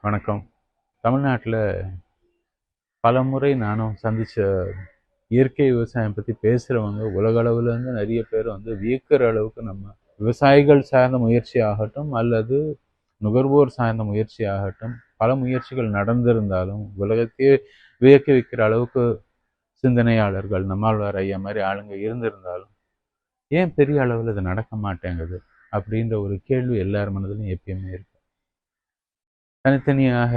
வணக்கம். தமிழ்நாட்டில் பலமுறை நானும் சந்தித்த இயற்கை விவசாயம் பற்றி பேசுகிறவங்க உலகளவுலேருந்து நிறைய பேர் வியக்கிற அளவுக்கு நம்ம விவசாயிகள் சார்ந்த முயற்சி ஆகட்டும் அல்லது நுகர்வோர் சார்ந்த முயற்சி ஆகட்டும் பல முயற்சிகள் நடந்திருந்தாலும் உலகத்தையே வியக்க வைக்கிற அளவுக்கு சிந்தனையாளர்கள் நம்மாழ்வார் ஐயா மாதிரி ஆளுங்க இருந்திருந்தாலும் ஏன் பெரிய அளவில் இது நடக்க மாட்டேங்குது அப்படின்ற ஒரு கேள்வி எல்லார் மனதிலும் எப்பயுமே இருக்கு. தனித்தனியாக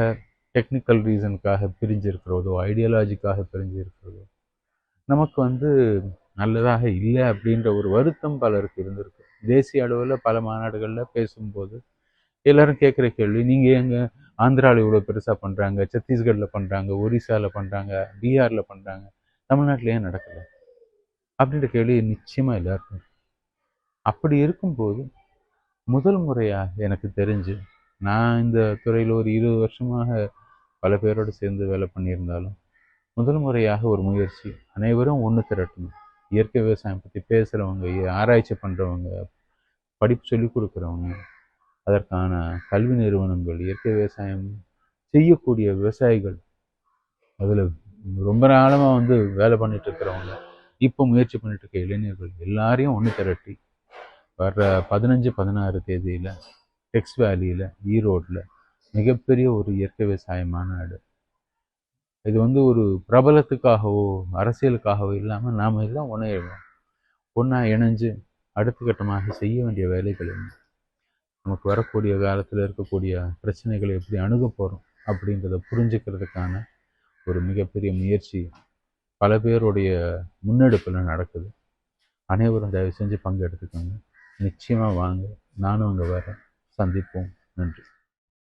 டெக்னிக்கல் ரீசனுக்காக பிரிஞ்சிருக்கிறதோ ஐடியாலஜிக்காக பிரிஞ்சிருக்கிறதோ நமக்கு நல்லதாக இல்லை அப்படின்ற ஒரு வருத்தம் பலருக்கு இருந்திருக்கு. தேசிய அளவில் பல மாநாடுகளில் பேசும்போது எல்லாரும் கேட்குற கேள்வி, நீங்கள் எங்க ஆந்திராவில் இவ்வளோ பெருசாக பண்ணுறாங்க, சத்தீஸ்கரில் பண்ணுறாங்க, ஒரிசாவில் பண்ணுறாங்க, பீகாரில் பண்ணுறாங்க, தமிழ்நாட்டில் ஏன் நடக்கலை அப்படின்ற கேள்வி நிச்சயமாக எல்லாருக்கும். அப்படி இருக்கும்போது முதல் முறையாக எனக்கு தெரிஞ்சு நான் இந்த துறையில் ஒரு 20 வருஷமாக பல பேரோடு சேர்ந்து வேலை பண்ணியிருந்தாலும் முதல் முறையாக ஒரு முயற்சி, அனைவரும் ஒன்று திரட்டணும். இயற்கை விவசாயம் பற்றி பேசுகிறவங்க, ஆராய்ச்சி பண்ணுறவங்க, படிப்பு சொல்லிக் கொடுக்குறவங்க, அதற்கான கல்வி நிறுவனங்கள், இயற்கை விவசாயம் செய்யக்கூடிய விவசாயிகள், அதில் ரொம்ப நாளமாக வேலை பண்ணிட்டு இருக்கிறவங்க, இப்போ முயற்சி பண்ணிட்டு இருக்க இளைஞர்கள் எல்லாரையும் ஒன்று திரட்டி வர்ற 15-16 தேதியில் டெக்ஸ் வேலியில் ஈரோட்டில் மிகப்பெரிய ஒரு இயற்கை விவசாய மாநாடு. இது ஒரு பிரபலத்துக்காகவோ அரசியலுக்காகவோ இல்லாமல் நாம் எல்லாம் ஒன்றா இணைஞ்சு அடுத்த கட்டமாக செய்ய வேண்டிய வேலைகள் என்ன, நமக்கு வரக்கூடிய காலத்தில் இருக்கக்கூடிய பிரச்சனைகளை எப்படி அணுக போகிறோம் அப்படின்றத புரிஞ்சுக்கிறதுக்கான ஒரு மிகப்பெரிய முயற்சி பல பேருடைய முன்னெடுப்பில் நடக்குது. அனைவரும் தயவு செஞ்சு பங்கெடுத்துக்கோங்க. நிச்சயமாக வாங்க, நானும் அங்கே வரேன். சந்திப்போம். நன்றி.